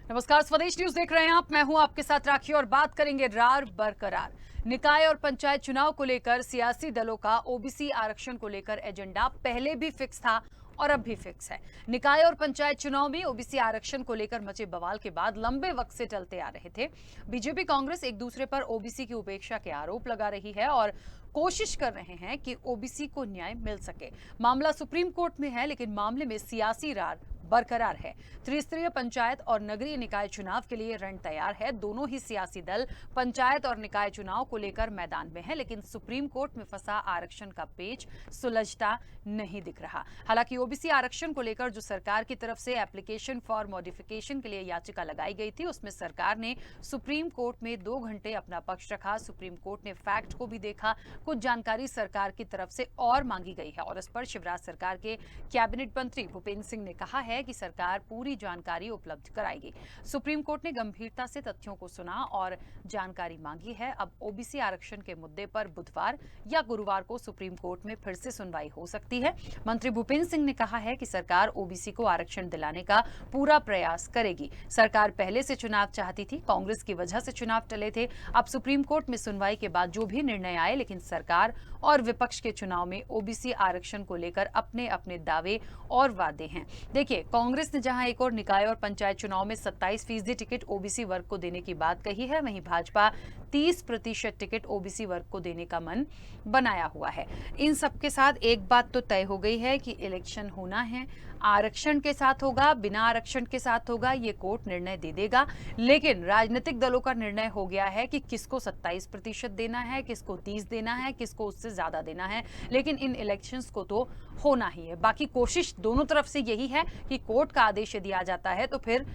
नमस्कार, स्वदेश न्यूज देख रहे हैं आप। मैं हूं आपके साथ राखी और बात करेंगे रार बरकरार। निकाय और पंचायत चुनाव को लेकर सियासी दलों का ओबीसी आरक्षण को लेकर एजेंडा पहले भी फिक्स था और अब भी फिक्स है। निकाय और पंचायत चुनाव में ओबीसी आरक्षण को लेकर मचे बवाल के बाद लंबे वक्त से टलते आ रहे थे। बीजेपी कांग्रेस एक दूसरे पर ओबीसी की उपेक्षा के आरोप लगा रही है और कोशिश कर रहे हैं कि ओबीसी को न्याय मिल सके। मामला सुप्रीम कोर्ट में है, लेकिन मामले में सियासी रार बरकरार है। त्रिस्तरीय पंचायत और नगरीय निकाय चुनाव के लिए रण तैयार है। दोनों ही सियासी दल पंचायत और निकाय चुनाव को लेकर मैदान में है, लेकिन सुप्रीम कोर्ट में फंसा आरक्षण का पेच सुलझता नहीं दिख रहा। हालांकि ओबीसी आरक्षण को लेकर जो सरकार की तरफ से एप्लीकेशन फॉर मॉडिफिकेशन के लिए याचिका लगाई गई थी, उसमें सरकार ने सुप्रीम कोर्ट में 2 घंटे अपना पक्ष रखा। सुप्रीम कोर्ट ने फैक्ट को भी देखा, कुछ जानकारी सरकार की तरफ से और मांगी गई है और इस पर शिवराज सरकार के कैबिनेट मंत्री भूपेंद्र सिंह ने कहा है कि सरकार पूरी जानकारी उपलब्ध कराएगी। सुप्रीम कोर्ट ने गंभीरता से तथ्यों को सुना और जानकारी मांगी है। अब ओबीसी आरक्षण के मुद्दे पर बुधवार या गुरुवार को सुप्रीम कोर्ट में फिर से सुनवाई हो सकती है। मंत्री भूपेंद्र सिंह ने कहा है कि सरकार ओबीसी को आरक्षण दिलाने का पूरा प्रयास करेगी। सरकार पहले से चुनाव चाहती थी, कांग्रेस की वजह से चुनाव टले थे। अब सुप्रीम कोर्ट में सुनवाई के बाद जो भी निर्णय आए, लेकिन सरकार और विपक्ष के चुनाव में ओबीसी आरक्षण को लेकर अपने अपने दावे और वादे हैं। देखिए, कांग्रेस ने जहां एक और निकाय और पंचायत चुनाव में 27% टिकट ओबीसी वर्ग को देने की बात कही है, वहीं भाजपा 30% टिकट ओबीसी वर्ग को देने का मन बनाया हुआ है। इन सबके साथ एक बात तो तय हो गई है कि इलेक्शन होना है। आरक्षण के साथ होगा, बिना आरक्षण के साथ होगा, ये कोर्ट निर्णय दे देगा। लेकिन राजनीतिक दलों का निर्णय हो गया है कि किसको 27% देना है, किसको 30 देना है, किसको उससे ज्यादा देना है। लेकिन इन इलेक्शंस को तो होना ही है। बाकी कोशिश दोनों तरफ से यही है कि कोर्ट का आदेश यदि आ जाता है तो फिर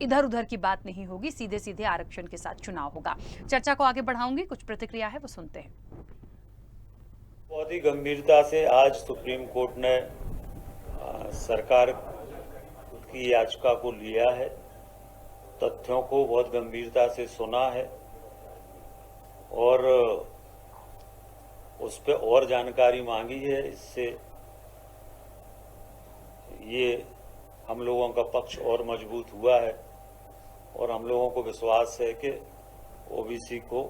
इधर उधर की बात नहीं होगी, सीधे सीधे आरक्षण के साथ चुनाव होगा। चर्चा को आगे बढ़ाऊंगी, कुछ प्रतिक्रिया है वो सुनते हैं। बहुत ही गंभीरता से आज सुप्रीम कोर्ट ने सरकार की याचिका को लिया है, तथ्यों को बहुत गंभीरता से सुना है और उस पर और जानकारी मांगी है। इससे ये हम लोगों का पक्ष और मजबूत हुआ है और हम लोगों को विश्वास है कि ओबीसी को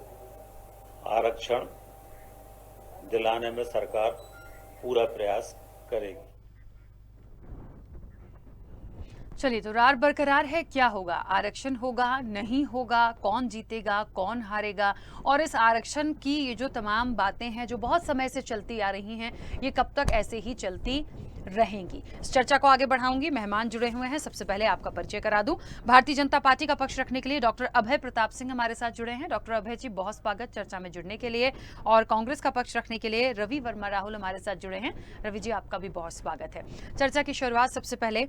आरक्षण दिलाने में सरकार पूरा प्रयास करेगी। चलिए, तो रार बरकरार है। क्या होगा? आरक्षण होगा, नहीं होगा, कौन जीतेगा, कौन हारेगा? और इस आरक्षण की ये जो तमाम बातें हैं जो बहुत समय से चलती आ रही हैं, ये कब तक ऐसे ही चलती रहेंगी? इस चर्चा को आगे बढ़ाऊंगी। मेहमान जुड़े हुए हैं। सबसे पहले आपका परिचय करा दूं। भारतीय जनता पार्टी का पक्ष रखने के लिए डॉक्टर अभय प्रताप सिंह हमारे साथ जुड़े हैं। डॉक्टर अभय जी, बहुत स्वागत चर्चा में जुड़ने के लिए। और कांग्रेस का पक्ष रखने के लिए रवि वर्मा राहुल हमारे साथ जुड़े हैं। रवि जी, आपका भी बहुत स्वागत है। चर्चा की शुरुआत सबसे पहले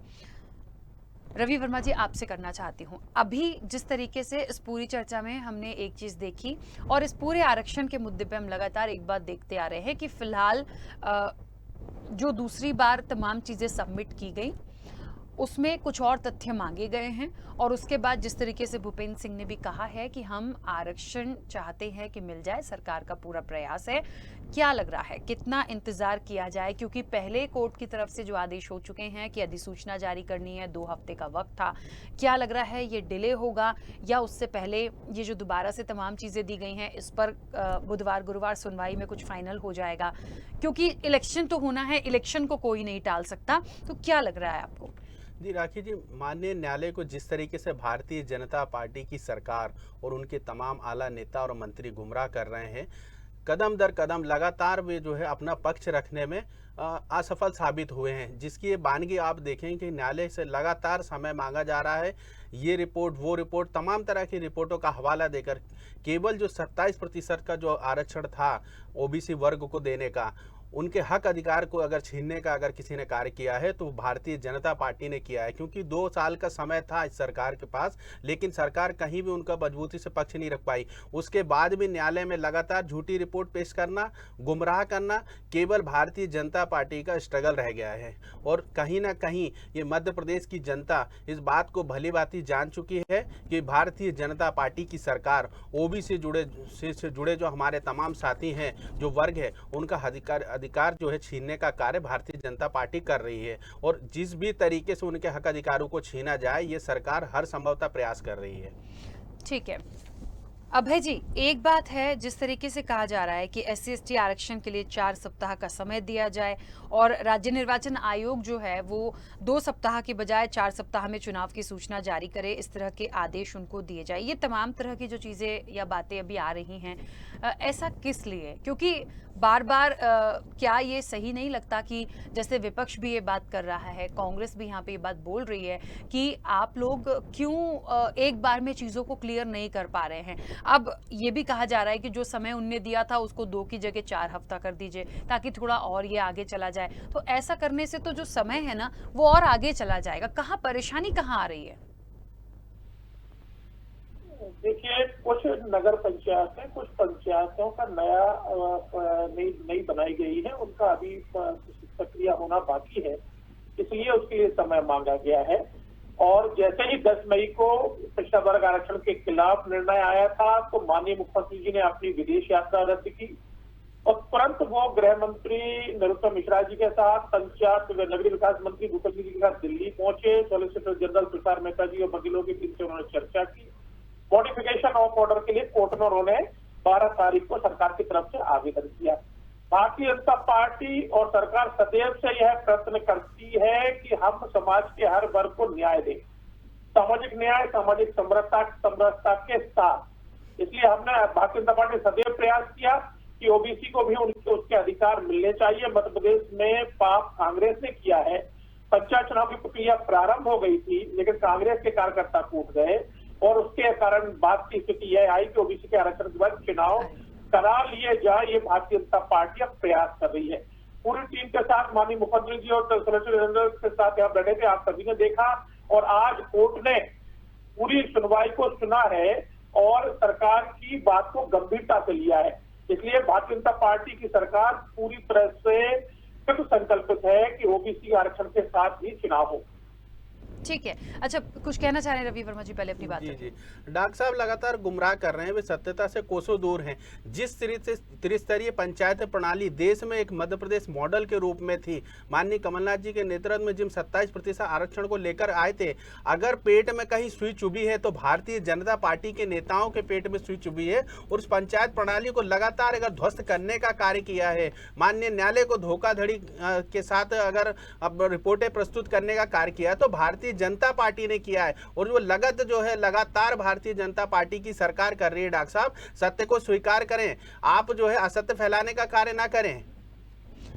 रवि वर्मा जी आपसे करना चाहती हूँ। अभी जिस तरीके से इस पूरी चर्चा में हमने एक चीज देखी और इस पूरे आरक्षण के मुद्दे पे हम लगातार एक बात देखते आ रहे हैं कि फिलहाल जो दूसरी बार तमाम चीजें सबमिट की गई उसमें कुछ और तथ्य मांगे गए हैं और उसके बाद जिस तरीके से भूपेंद्र सिंह ने भी कहा है कि हम आरक्षण चाहते हैं कि मिल जाए, सरकार का पूरा प्रयास है। क्या लग रहा है कितना इंतजार किया जाए? क्योंकि पहले कोर्ट की तरफ से जो आदेश हो चुके हैं कि अधिसूचना जारी करनी है, 2 हफ्ते का वक्त था। क्या लग रहा है ये डिले होगा या उससे पहले ये जो दोबारा से तमाम चीजें दी गई हैं इस पर बुधवार गुरुवार सुनवाई में कुछ फाइनल हो जाएगा? क्योंकि इलेक्शन तो होना है, इलेक्शन को कोई नहीं टाल सकता। तो क्या लग रहा है आपको? जी राखी जी, माननीय न्यायालय को जिस तरीके से भारतीय जनता पार्टी की सरकार और उनके तमाम आला नेता और मंत्री गुमराह कर रहे हैं, कदम दर कदम लगातार वे जो है अपना पक्ष रखने में असफल साबित हुए हैं, जिसकी ये बानगी आप देखें कि न्यायालय से लगातार समय मांगा जा रहा है। ये रिपोर्ट, वो रिपोर्ट, तमाम तरह की रिपोर्टों का हवाला देकर केवल जो 27% का जो आरक्षण था ओबीसी वर्ग को देने का, उनके हक अधिकार को अगर छीनने का अगर किसी ने कार्य किया है तो भारतीय जनता पार्टी ने किया है। क्योंकि 2 साल का समय था इस सरकार के पास, लेकिन सरकार कहीं भी उनका मजबूती से पक्ष नहीं रख पाई। उसके बाद भी न्यायालय में लगातार झूठी रिपोर्ट पेश करना, गुमराह करना केवल भारतीय जनता पार्टी का स्ट्रगल रह गया है। और कहीं ना कहीं ये मध्य प्रदेश की जनता इस बात को भली भांति जान चुकी है कि भारतीय जनता पार्टी की सरकार ओबीसी से जुड़े जो हमारे तमाम साथी हैं, जो वर्ग है, उनका अधिकार जो है छीनने का कार्य भारतीय जनता पार्टी कर रही है, और जिस भी तरीके से उनके हक अधिकारों को छीना जाए ये सरकार हर संभवतः प्रयास कर रही है। ठीक है अभय जी, एक बात है, जिस तरीके से कहा जा रहा है कि SC/ST आरक्षण के लिए 4 सप्ताह का समय दिया जाए और राज्य निर्वाचन आयोग जो है वो 2 सप्ताह के बजाय 4 सप्ताह में चुनाव की सूचना जारी करे, इस तरह के आदेश उनको दिए जाए, ये तमाम तरह की जो चीज़ें या बातें अभी आ रही हैं, ऐसा किस लिए? क्योंकि बार बार क्या ये सही नहीं लगता कि जैसे विपक्ष भी ये बात कर रहा है, कांग्रेस भी यहाँ पे ये बात बोल रही है कि आप लोग क्यों एक बार में चीज़ों को क्लियर नहीं कर पा रहे हैं? अब ये भी कहा जा रहा है कि जो समय उनने दिया था उसको 2 की जगह 4 हफ्ता कर दीजिए ताकि थोड़ा और ये आगे चला जाए। तो ऐसा करने से तो जो समय है ना वो और आगे चला जाएगा। कहाँ परेशानी कहाँ आ रही है? देखिए, कुछ नगर पंचायत है, कुछ पंचायतों का नई बनाई गई है, उनका अभी सक्रिय होना बाकी है, इसलिए उसके लिए समय मांगा गया है। और जैसे ही 10 मई को पिछड़ा वर्ग आरक्षण के खिलाफ निर्णय आया था तो माननीय मुख्यमंत्री जी ने अपनी विदेश यात्रा रद्द की और तुरंत वो गृह मंत्री नरोत्तम मिश्रा जी के साथ, पंचायत व नगरीय विकास मंत्री भूपेंद्र जी के साथ दिल्ली पहुंचे। सॉलिसिटर जनरल तुषार मेहता जी और वकीलों के बीच से उन्होंने चर्चा की। मॉडिफिकेशन ऑफ ऑर्डर के लिए कोर्ट में उन्होंने 12 तारीख को सरकार की तरफ से आवेदन किया। भारतीय जनता पार्टी और सरकार सदैव से यह प्रयत्न करती है कि हम समाज के हर वर्ग को न्याय दें, सामाजिक न्याय, सामाजिक समरसता के साथ। इसलिए हमने भारतीय जनता पार्टी सदैव प्रयास किया कि ओबीसी को भी उसके अधिकार मिलने चाहिए। मध्य प्रदेश में पाप कांग्रेस ने किया है। पंचायत चुनाव की प्रक्रिया प्रारंभ हो गई थी लेकिन कांग्रेस के कार्यकर्ता टूट गए और उसके कारण बात की स्थिति यह आई कि ओबीसी के आरक्षण के बाद चुनाव करा लिए जाए। ये भारतीय जनता पार्टी अब प्रयास कर रही है। पूरी टीम के साथ माननीय मुख्यमंत्री जी और सॉलिसिटर जनरल के साथ यहाँ बैठे थे, आप सभी ने देखा, और आज कोर्ट ने पूरी सुनवाई को सुना है और सरकार की बात को गंभीरता से लिया है। इसलिए भारतीय जनता पार्टी की सरकार पूरी तरह से कृत संकल्पित है कि ओबीसी आरक्षण के साथ ही चुनाव हो। ठीक है, अच्छा कुछ कहना चाह रहे हैं रवि वर्मा जी? पहले अपनी बात जी डॉक्टर साहब लगातार गुमराह कर रहे हैं, वे सत्यता से कोसों दूर हैं। जिस त्रिस्तरीय पंचायत प्रणाली देश में एक मध्य प्रदेश मॉडल के रूप में थी, माननीय कमलनाथ जी के नेतृत्व में जिन 27% आरक्षण को लेकर आए थे, अगर पेट में कहीं सुई चुभी है तो भारतीय जनता पार्टी के नेताओं के पेट में सुई चुभी है और उस पंचायत प्रणाली को लगातार अगर ध्वस्त करने का कार्य किया है, माननीय न्यायालय को धोखाधड़ी के साथ अगर अब रिपोर्टें प्रस्तुत करने का कार्य किया है तो भारतीय जनता पार्टी ने किया है। और वो लगत जो है लगातार भारतीय जनता पार्टी की सरकार कर रही है। डॉक्टर साहब, सत्य को स्वीकार करें, आप जो है असत्य फैलाने का कार्य ना करें।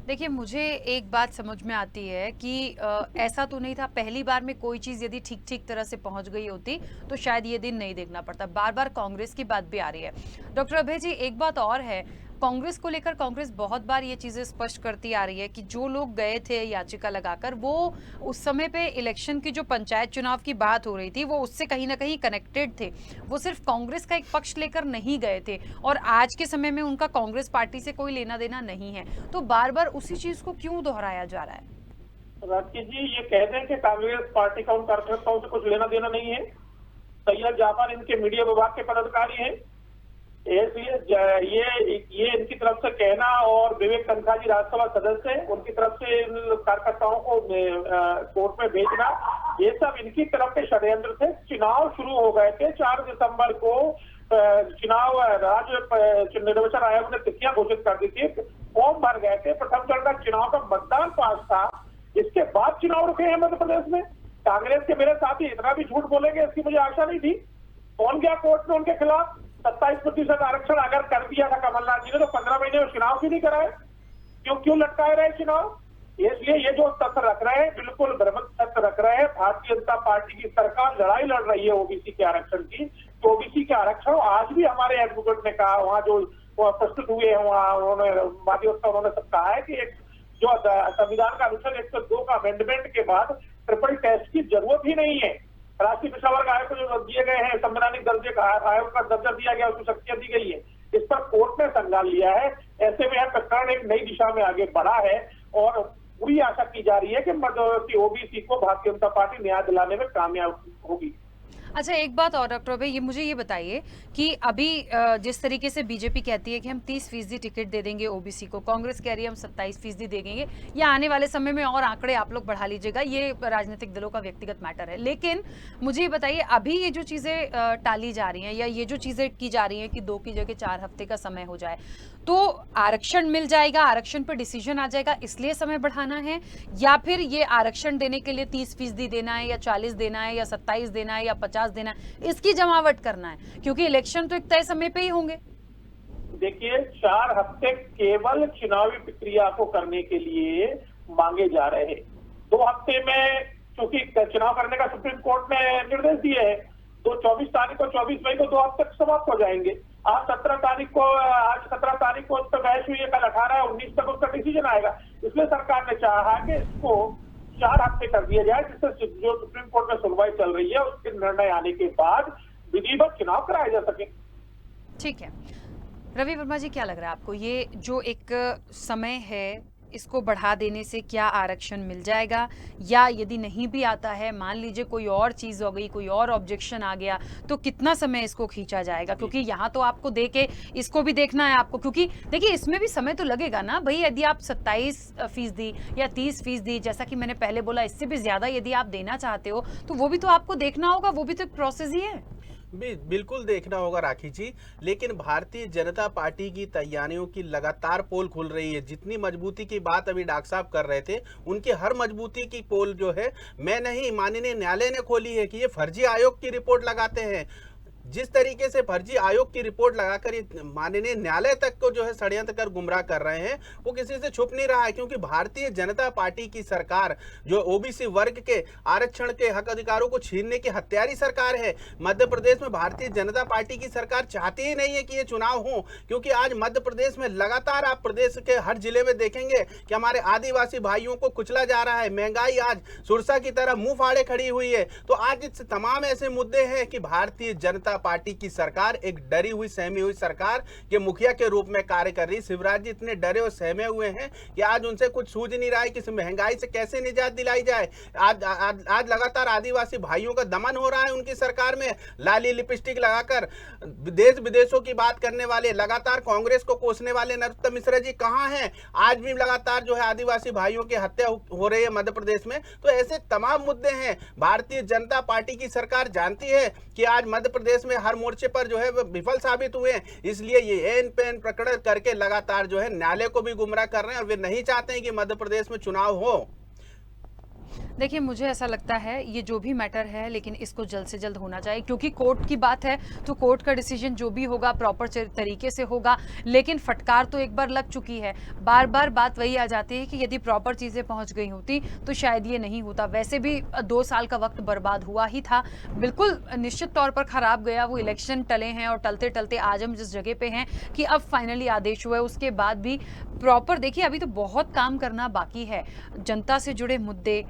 देखिए, मुझे एक बात समझ में आती है कि ऐसा तो नहीं था, पहली बार में कोई चीज़ यदि ठीक तरह से पहुंच गई होती तो शायद ये दिन नहीं देखना पड़ता। बार बार कांग्रेस की बात भी आ रही है। डॉक्टर अभय जी, एक बात और है, कांग्रेस को लेकर कांग्रेस बहुत बार ये चीजें स्पष्ट करती आ रही है कि जो लोग गए थे याचिका लगाकर, वो उस समय पे इलेक्शन की जो पंचायत चुनाव की बात हो रही थी वो उससे कहीं ना कहीं कनेक्टेड थे। वो सिर्फ कांग्रेस का एक पक्ष लेकर नहीं गए थे और आज के समय में उनका कांग्रेस पार्टी से कोई लेना देना नहीं है। तो बार बार उसी चीज को क्यों दोहराया जा रहा है? राकेश जी, ये कह दें कि कांग्रेस पार्टी का उन कार्यकर्ताओं से कुछ लेना देना नहीं है। सैयद जाफर इनके मीडिया विभाग के पदाधिकारी हैं, ये इनकी तरफ से कहना और विवेक तनखा जी राज्यसभा सदस्य हैं, उनकी तरफ से इन कार्यकर्ताओं को कोर्ट में भेजना, ये सब इनकी तरफ के षड्यंत्र थे। चुनाव शुरू हो गए थे 4 दिसंबर को, चुनाव राज्य निर्वाचन आयोग ने तिथियां घोषित कर दी थी, फॉर्म भर गए थे, प्रथम चरण का चुनाव का मतदान पास था, इसके बाद चुनाव रुके हैं मध्य प्रदेश में। कांग्रेस के मेरे साथी इतना भी झूठ बोलेंगे इसकी मुझे आशा नहीं थी। कौन गया कोर्ट में उनके खिलाफ? 27% आरक्षण अगर कर दिया था कमलनाथ जी ने तो 15 महीने में चुनाव क्यों नहीं कराए? क्यों लटकाए रहे चुनाव? इसलिए ये जो तथ्य रख रहे हैं बिल्कुल भ्रमित तथ्य रख रहे हैं। भारतीय जनता पार्टी की सरकार लड़ाई लड़ रही है ओबीसी के आरक्षण की। तो ओबीसी के आरक्षण आज भी हमारे एडवोकेट ने कहा, वहाँ जो प्रस्तुत हुए हैं वहाँ उन्होंने सब कहा है कि एक जो संविधान का अनुच्छेद 102 का अमेंडमेंट के बाद ट्रिपल टेस्ट की जरूरत ही नहीं है। राष्ट्रीय पिछड़ा वर्ग आयोग को जो दिए गए हैं संवैधानिक दर्जे का आयोग का दर्जा दिया गया, उसको शक्तियां दी गई है, इस पर कोर्ट ने संज्ञान लिया है। ऐसे में यह प्रकरण एक नई दिशा में आगे बढ़ा है और पूरी आशा की जा रही है कि ओबीसी को भारतीय जनता पार्टी न्याय दिलाने में कामयाब होगी। अच्छा, एक बात और डॉक्टर अभय, ये मुझे ये बताइए कि अभी जिस तरीके से बीजेपी कहती है कि हम 30% टिकट दे देंगे ओबीसी को, कांग्रेस कह रही है हम 27% दे देंगे, या आने वाले समय में और आंकड़े आप लोग बढ़ा लीजिएगा, ये राजनीतिक दलों का व्यक्तिगत मैटर है। लेकिन मुझे ये बताइए, अभी ये जो चीजें टाली जा रही हैं या ये जो चीजें की जा रही हैं कि 2 की जगह 4 हफ्ते का समय हो जाए, तो आरक्षण मिल जाएगा, आरक्षण पर डिसीजन आ जाएगा, इसलिए समय बढ़ाना है, या फिर ये आरक्षण देने के लिए 30% देना है या 40 देना है या 27 देना है या 50 देना है, इसकी जमावट करना है, क्योंकि इलेक्शन तो एक तय समय पे ही होंगे। देखिए, 4 हफ्ते केवल चुनावी प्रक्रिया को करने के लिए मांगे जा रहे हैं। 2 हफ्ते में क्योंकि चुनाव करने का सुप्रीम कोर्ट ने निर्देश दिए है, तो 24 तारीख को 24 मई को 2 हफ्ते समाप्त हो जाएंगे। आज 17 तारीख को उस पर बहस हुई है, कल 18 19 तक उसका डिसीजन आएगा। इसलिए सरकार ने चाहा कि इसको 4 हफ्ते कर दिया जाए, जिससे जो सुप्रीम कोर्ट में सुनवाई चल रही है उसके निर्णय आने के बाद विधिवत चुनाव कराए जा सके। ठीक है, रवि वर्मा जी, क्या लग रहा है आपको, ये जो एक समय है इसको बढ़ा देने से क्या आरक्षण मिल जाएगा, या यदि नहीं भी आता है, मान लीजिए कोई और चीज हो गई, कोई और ऑब्जेक्शन आ गया, तो कितना समय इसको खींचा जाएगा? क्योंकि यहाँ तो आपको दे के इसको भी देखना है आपको, क्योंकि देखिए इसमें भी समय तो लगेगा ना भाई। यदि आप 27% या 30%, जैसा कि मैंने पहले बोला, इससे भी ज्यादा यदि आप देना चाहते हो, तो वो भी तो आपको देखना होगा, वो भी तो एक प्रोसेस ही है। बिल्कुल देखना होगा राखी जी, लेकिन भारतीय जनता पार्टी की तैयारियों की लगातार पोल खुल रही है। जितनी मजबूती की बात अभी डॉक्टर साहब कर रहे थे, उनकी हर मजबूती की पोल जो है, मैं नहीं, माननीय न्यायालय ने खोली है कि ये फर्जी आयोग की रिपोर्ट लगाते हैं। जिस तरीके से फर्जी आयोग की रिपोर्ट लगाकर माननीय न्यायालय तक को जो है षड्यंत्र कर गुमराह कर रहे हैं, वो किसी से छुप नहीं रहा है। क्योंकि भारतीय जनता पार्टी की सरकार जो ओबीसी वर्ग के आरक्षण के हक अधिकारों को छीनने की हत्यारी सरकार है। मध्य प्रदेश में भारतीय जनता पार्टी की सरकार चाहती ही नहीं है कि ये चुनाव हो, क्योंकि आज मध्य प्रदेश में लगातार आप प्रदेश के हर जिले में देखेंगे कि हमारे आदिवासी भाइयों को कुचला जा रहा है। महंगाई आज सुरसा की तरह मुंह फाड़े खड़ी हुई है। तो आज इस तमाम ऐसे मुद्दे हैं कि भारतीय जनता पार्टी की सरकार एक डरी हुई सहमी हुई सरकार के मुखिया के रूप में कार्य कर रही। शिवराज जी इतने डरे और सहमे हुए हैं कि आज उनसे कुछ सूझ नहीं रहा है कि महंगाई से कैसे निजात दिलाई जाए। आज लगातार आदिवासी भाइयों का दमन हो रहा है उनकी सरकार में। लाली लिपस्टिक लगाकर देश विदेशों की बात करने वाले, लगातार कांग्रेस को कोसने वाले नरोत्तम मिश्रा जी कहां हैं? आज भी लगातार जो है आदिवासी भाइयों की हत्या हो रही है मध्य प्रदेश में। तो ऐसे तमाम मुद्दे हैं। भारतीय जनता पार्टी की सरकार जानती है कि आज मध्य प्रदेश में हर मोर्चे पर जो है विफल साबित हुए हैं, इसलिए ये एन पेन प्रकरण करके लगातार जो है न्यायालय को भी गुमराह कर रहे हैं, और वे नहीं चाहते हैं कि मध्य प्रदेश में चुनाव हो। देखिए, मुझे ऐसा लगता है ये जो भी मैटर है, लेकिन इसको जल्द से जल्द होना चाहिए, क्योंकि कोर्ट की बात है तो कोर्ट का डिसीजन जो भी होगा प्रॉपर तरीके से होगा। लेकिन फटकार तो एक बार लग चुकी है। बार बार बात वही आ जाती है कि यदि प्रॉपर चीज़ें पहुंच गई होती तो शायद ये नहीं होता। वैसे भी 2 साल का वक्त बर्बाद हुआ ही था, बिल्कुल निश्चित तौर पर खराब गया। वो इलेक्शन टले हैं और टलते टलते आज हम जिस जगह पे हैं कि अब फाइनली आदेश हुआ है, उसके बाद भी प्रॉपर देखिए अभी तो बहुत काम करना बाकी है। जनता से जुड़े मुद्दे,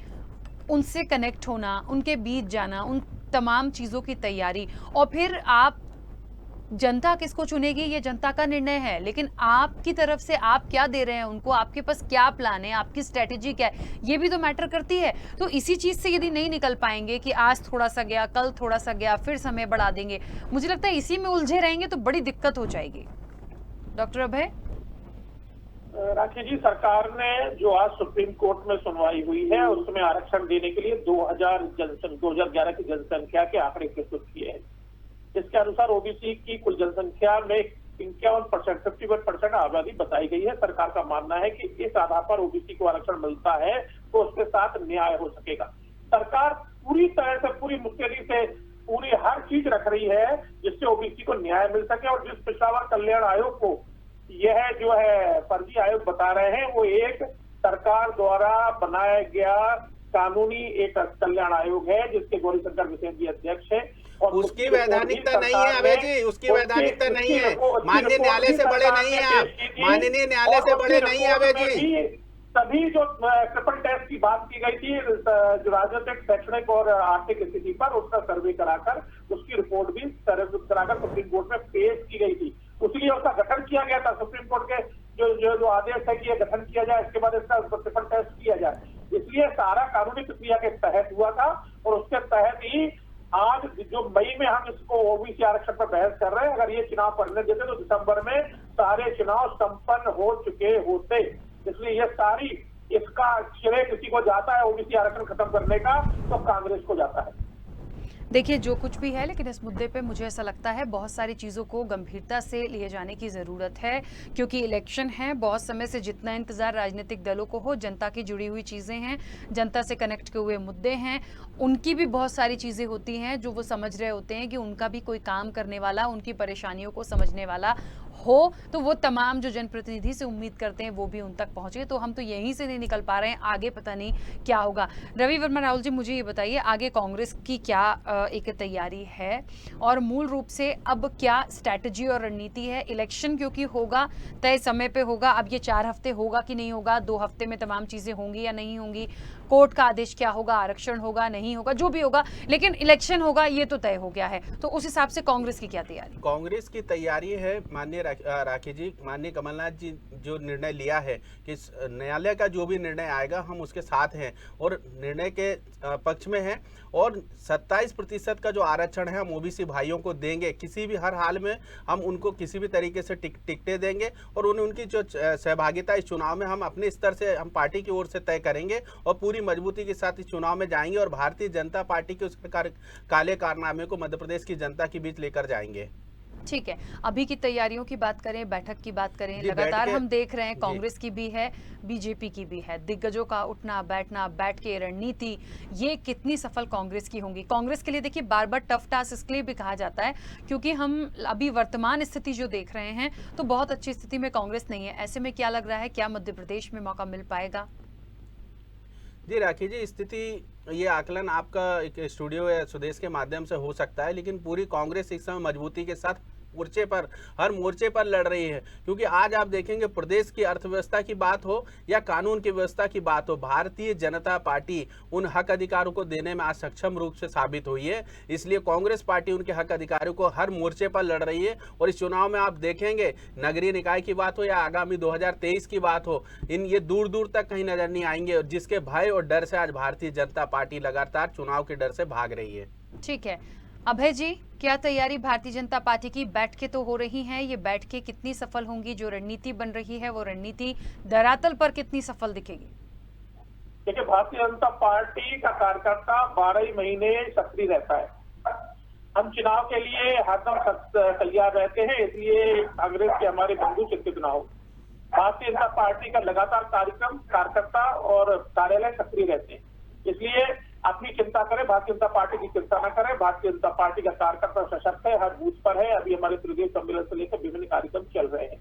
उनसे कनेक्ट होना, उनके बीच जाना, उन तमाम चीज़ों की तैयारी, और फिर आप जनता किसको चुनेगी ये जनता का निर्णय है। लेकिन आपकी तरफ से आप क्या दे रहे हैं उनको, आपके पास क्या प्लान है, आपकी स्ट्रेटेजी क्या है, ये भी तो मैटर करती है। तो इसी चीज़ से यदि नहीं निकल पाएंगे कि आज थोड़ा सा गया, कल थोड़ा सा गया, फिर समय बढ़ा देंगे, मुझे लगता है इसी में उलझे रहेंगे तो बड़ी दिक्कत हो जाएगी। डॉक्टर अभय। राखी जी, सरकार ने जो आज सुप्रीम कोर्ट में सुनवाई हुई है उसमें आरक्षण देने के लिए 2011 की जनसंख्या के आंकड़े प्रस्तुत किए हैं। इसके अनुसार ओबीसी की कुल जनसंख्या में 51%, 51% आबादी बताई गई है। सरकार का मानना है कि इस आधार पर ओबीसी को आरक्षण मिलता है तो उसके साथ न्याय हो सकेगा। सरकार पूरी तरह से, पूरी मुस्तैदी से पूरी हर चीज रख रही है जिससे ओबीसी को न्याय मिल सके। और जिस पिछड़ा वर्ग कल्याण आयोग को यह जो है फर्जी आयोग बता रहे हैं, वो एक सरकार द्वारा बनाया गया कानूनी एक कल्याण आयोग है जिसके गौरीशंकर बिसेन जी अध्यक्ष है। और उसकी वैधानिकता नहीं है अभय जी, उसकी वैधानिकता नहीं है। माननीय न्यायालय से बड़े नहीं है आप, माननीय न्यायालय से बड़े नहीं है अभय जी। तभी जो ट्रिपल टेस्ट की बात की गई थी जो राजनीतिक, शैक्षणिक और आर्थिक स्थिति पर, उसका सर्वे कराकर उसकी रिपोर्ट भी कराकर सुप्रीम कोर्ट में पेश की गई थी। उसलिए उसका गठन किया गया था। सुप्रीम कोर्ट के जो आदेश है कि यह गठन किया जाए, इसके बाद इसका ट्रिपल टेस्ट किया जाए। इसलिए सारा कानूनी प्रक्रिया के तहत हुआ था और उसके तहत ही आज जो मई में हम इसको ओबीसी आरक्षण पर बहस कर रहे हैं, अगर ये चुनाव पढ़ने देते तो दिसंबर में सारे चुनाव संपन्न हो चुके होते। इसलिए ये सारी इसका श्रेय किसी को जाता है ओबीसी आरक्षण खत्म करने का, तो कांग्रेस को जाता है। देखिए जो कुछ भी है, लेकिन इस मुद्दे पे मुझे ऐसा लगता है बहुत सारी चीज़ों को गंभीरता से लिए जाने की ज़रूरत है, क्योंकि इलेक्शन है। बहुत समय से जितना इंतज़ार राजनीतिक दलों को हो, जनता की जुड़ी हुई चीज़ें हैं, जनता से कनेक्ट किए हुए मुद्दे हैं, उनकी भी बहुत सारी चीज़ें होती हैं जो वो समझ रहे होते हैं कि उनका भी कोई काम करने वाला, उनकी परेशानियों को समझने वाला हो, तो वो तमाम जो जनप्रतिनिधि से उम्मीद करते हैं वो भी उन तक पहुंचे। तो हम तो यहीं से नहीं निकल पा रहे हैं, आगे पता नहीं क्या होगा। रवि वर्मा राहुल जी, मुझे ये बताइए आगे कांग्रेस की क्या एक तैयारी है, और मूल रूप से अब क्या स्ट्रैटेजी और रणनीति है? इलेक्शन क्योंकि होगा, तय समय पे होगा, अब ये 4 हफ्ते होगा कि नहीं होगा, 2 हफ्ते में तमाम चीजें होंगी या नहीं होंगी, कोर्ट का आदेश क्या होगा, आरक्षण होगा नहीं होगा, जो भी होगा, लेकिन इलेक्शन होगा ये तो तय हो गया है। तो उस हिसाब से कांग्रेस की क्या तैयारी? कांग्रेस की तैयारी है, माननीय राखी जी, माननीय कमलनाथ जी जो निर्णय लिया है कि न्यायालय का जो भी निर्णय आएगा हम उसके साथ हैं और निर्णय के पक्ष में हैं, और 27% का जो आरक्षण है हम ओबीसी भाइयों को देंगे। किसी भी हर हाल में हम उनको किसी भी तरीके से टिकटें देंगे, और उनकी जो सहभागिता इस चुनाव में हम अपने स्तर से, हम पार्टी की ओर से तय करेंगे और पूरी मजबूती के साथ इस चुनाव में जाएंगे और भारतीय जनता पार्टी के उस काले कारनामे को मध्य प्रदेश की जनता के बीच लेकर जाएंगे। ठीक है, अभी की तैयारियों की बात करें, बैठक की बात करें, लगातार हम देख रहे हैं कांग्रेस की भी है, बीजेपी की भी है, दिग्गजों का उठना बैठना, बैठ के रणनीति, ये कितनी सफल कांग्रेस की होंगी? कांग्रेस के लिए देखिए बार बार टफ टास्क इसलिए भी कहा जाता है क्योंकि हम अभी वर्तमान स्थिति जो देख रहे हैं तो बहुत अच्छी स्थिति में कांग्रेस नहीं है। ऐसे में क्या लग रहा है, क्या मध्य प्रदेश में मौका मिल पाएगा? जी राखी जी, स्थिति, ये आकलन आपका एक स्टूडियो या स्वदेश के माध्यम से हो सकता है, लेकिन पूरी कांग्रेस इस समय मजबूती के साथ मोर्चे पर, हर मोर्चे पर लड़ रही है। क्योंकि आज आप देखेंगे प्रदेश की अर्थव्यवस्था की बात हो या कानून की व्यवस्था की बात हो, भारतीय जनता पार्टी उन हक अधिकारों को देने में आज सक्षम रूप से साबित हुई है। इसलिए कांग्रेस पार्टी उनके हक अधिकारों को हर मोर्चे पर लड़ रही है। और इस चुनाव में आप देखेंगे नगरीय निकाय की बात हो या आगामी 2023 की बात हो, ये दूर दूर तक कहीं नजर नहीं आएंगे, और जिसके भय और डर से आज भारतीय जनता पार्टी लगातार चुनाव के डर से भाग रही है। ठीक है, अभय जी, क्या तैयारी भारतीय जनता पार्टी की? बैठकें तो हो रही हैं, ये बैठकें कितनी सफल होंगी? जो रणनीति बन रही है वो रणनीति धरातल पर कितनी सफल दिखेगी? देखिए, भारतीय जनता पार्टी का कार्यकर्ता 12 ही महीने सक्रिय रहता है। हम चुनाव के लिए हरदम तैयार रहते हैं, इसलिए कांग्रेस के हमारे बंधु चिंतित न हो। भारतीय जनता पार्टी का लगातार कार्यक्रम, कार्यकर्ता और कार्यालय सक्रिय रहते हैं, इसलिए अपनी चिंता करें, भारतीय जनता पार्टी की चिंता न करें। भारतीय जनता पार्टी का कार्यकर्ता सशक्त है, हर बूथ पर है। अभी हमारे प्रदेश सम्मेलन से लेकर विभिन्न कार्यक्रम चल रहे हैं।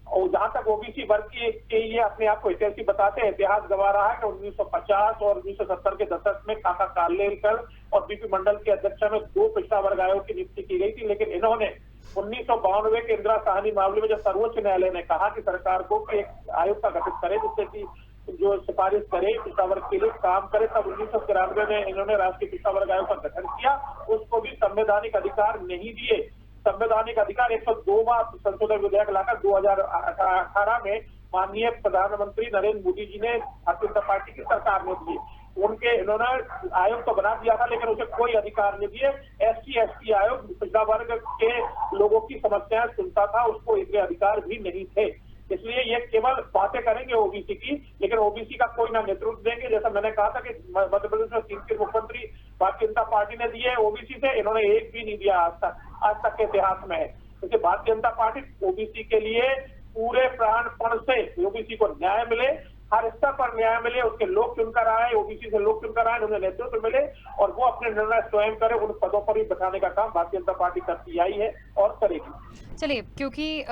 और जहां तक ओबीसी वर्ग के ये अपने आप को ऐतिहासिक बताते हैं, इतिहास गवा रहा है कि 1950 और 1970 के दशक में काका कालेलकर और बीपी मंडल की अध्यक्षता में 2 पिछड़ा वर्ग आयोग की नियुक्ति की गई थी, लेकिन इन्होंने 1992 के इंदिरा साहनी मामले में जब सर्वोच्च न्यायालय ने कहा कि सरकार को एक आयोग का गठित करे जिससे कि जो सिफारिश करे, पिछड़ा वर्ग के लिए काम करे, तब 1993 में इन्होंने राष्ट्रीय पिछड़ा वर्ग आयोग का गठन किया। उसको भी संवैधानिक अधिकार नहीं दिए। संवैधानिक अधिकार 102वां संशोधन विधेयक लाकर 2018 में माननीय प्रधानमंत्री नरेंद्र मोदी जी ने भारतीय जनता पार्टी की सरकार ने दिए। इन्होंने आयोग तो बना दिया था, लेकिन उसे कोई अधिकार नहीं दिए। SC/ST आयोग पिछड़ा वर्ग के लोगों की समस्याएं सुनता था, उसको इतने अधिकार भी नहीं थे। इसलिए ये केवल बातें करेंगे ओबीसी की, लेकिन ओबीसी का कोई ना नेतृत्व देंगे। जैसा मैंने कहा था कि मध्य प्रदेश में 3 मुख्यमंत्री भारतीय जनता पार्टी ने दिए ओबीसी से, इन्होंने एक भी नहीं दिया आज तक के इतिहास में है। क्योंकि भारतीय जनता पार्टी ओबीसी के लिए पूरे प्राणपण से, ओबीसी को न्याय मिले, हर स्तर पर न्याय मिले, उसके लोग चुनकर आए, ओबीसी से लोग चुनकर आए, उन्हें नेतृत्व मिले और वो अपने निर्णय स्वयं करे। उन पदों पर ही बैठाने का काम भारतीय जनता पार्टी करती आई है और करेगी। चलिए, क्योंकि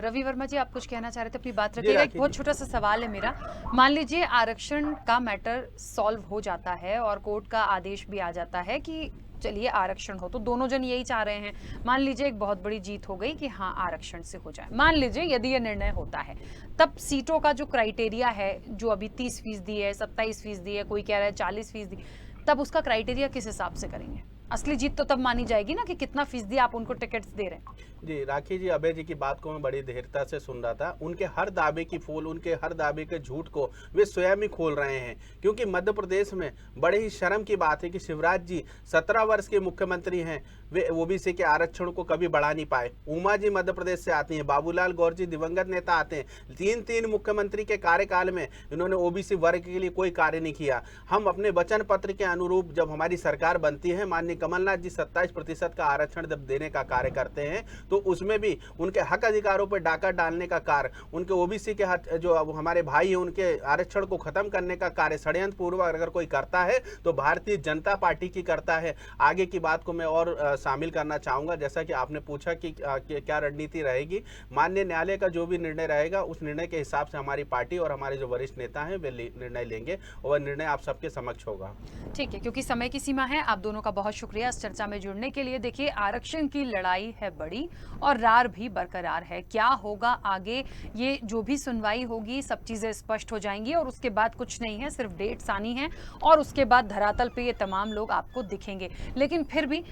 रवि वर्मा जी आप कुछ कहना चाह रहे थे, अपनी बात रखिएगा। एक बहुत छोटा सा सवाल है मेरा। मान लीजिए आरक्षण का मैटर सॉल्व हो जाता है और कोर्ट का आदेश भी आ जाता है कि चलिए आरक्षण हो, तो दोनों जन यही चाह रहे हैं। मान लीजिए एक बहुत बड़ी जीत हो गई कि हाँ आरक्षण से हो जाए, मान लीजिए यदि ये निर्णय होता है, तब सीटों का जो क्राइटेरिया है, जो अभी 30% है, 27% है, कोई कह रहा है 40%, तब उसका क्राइटेरिया किस हिसाब से करेंगे? असली जीत तो तब मानी जाएगी ना कि कितना फीसदी आप उनको टिकट्स दे रहे हैं। जी, राखी जी, अभय जी की बात को मैं बड़ी धीरता से सुन रहा था। उनके हर दावे की पोल, उनके हर दावे के झूठ को वे स्वयं ही खोल रहे हैं, क्योंकि मध्य प्रदेश में बड़े ही शर्म की बात है कि शिवराज जी 17 वर्ष के मुख्यमंत्री हैं, वे ओबीसी के आरक्षण को कभी बढ़ा नहीं पाए। उमा जी मध्य प्रदेश से आती हैं, बाबूलाल गौर जी दिवंगत नेता आते हैं। तीन मुख्यमंत्री के कार्यकाल में इन्होंने ओबीसी वर्ग के लिए कोई कार्य नहीं किया। हम अपने वचन पत्र के अनुरूप जब हमारी सरकार बनती है, माननीय कमलनाथ जी 27% का आरक्षण जब देने का कार्य करते हैं, तो उसमें भी उनके हक अधिकारों पर डाका डालने का कार्य, उनके ओबीसी के जो हमारे भाई हैं उनके आरक्षण को खत्म करने का कार्य षड्यंत्र पूर्वक अगर कोई करता है तो भारतीय जनता पार्टी की करता है। आगे की बात को मैं और शामिल करना चाहूंगा, जैसा कि आपने पूछा कि क्या रणनीति रहेगी। माननीय न्यायालय का जो भी निर्णय रहेगा उस निर्णय के हिसाब से हमारी पार्टी और हमारे जो वरिष्ठ नेता हैं वे निर्णय लेंगे और वह निर्णय आप सबके समक्ष होगा। ठीक है, क्योंकि समय की सीमा है। आप दोनों का बहुत शुक्रिया इस चर्चा में जुड़ने के लिए। देखिए, आरक्षण की लड़ाई है बड़ी और रार भी बरकरार है। क्या होगा आगे, ये जो भी सुनवाई होगी सब चीजें स्पष्ट हो जाएंगी और उसके बाद कुछ नहीं है, सिर्फ डेट्स आनी है और उसके बाद धरातल पे ये तमाम लोग आपको दिखेंगे। लेकिन फिर भी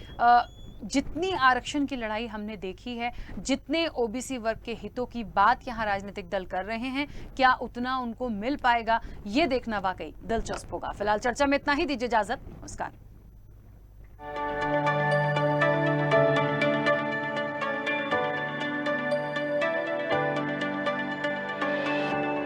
जितनी आरक्षण की लड़ाई हमने देखी है, जितने ओबीसी वर्ग के हितों की बात यहाँ राजनीतिक दल कर रहे हैं, क्या उतना उनको मिल पाएगा, ये देखना वाकई दिलचस्प होगा। फिलहाल चर्चा में इतना ही, दीजिए इजाजत, नमस्कार।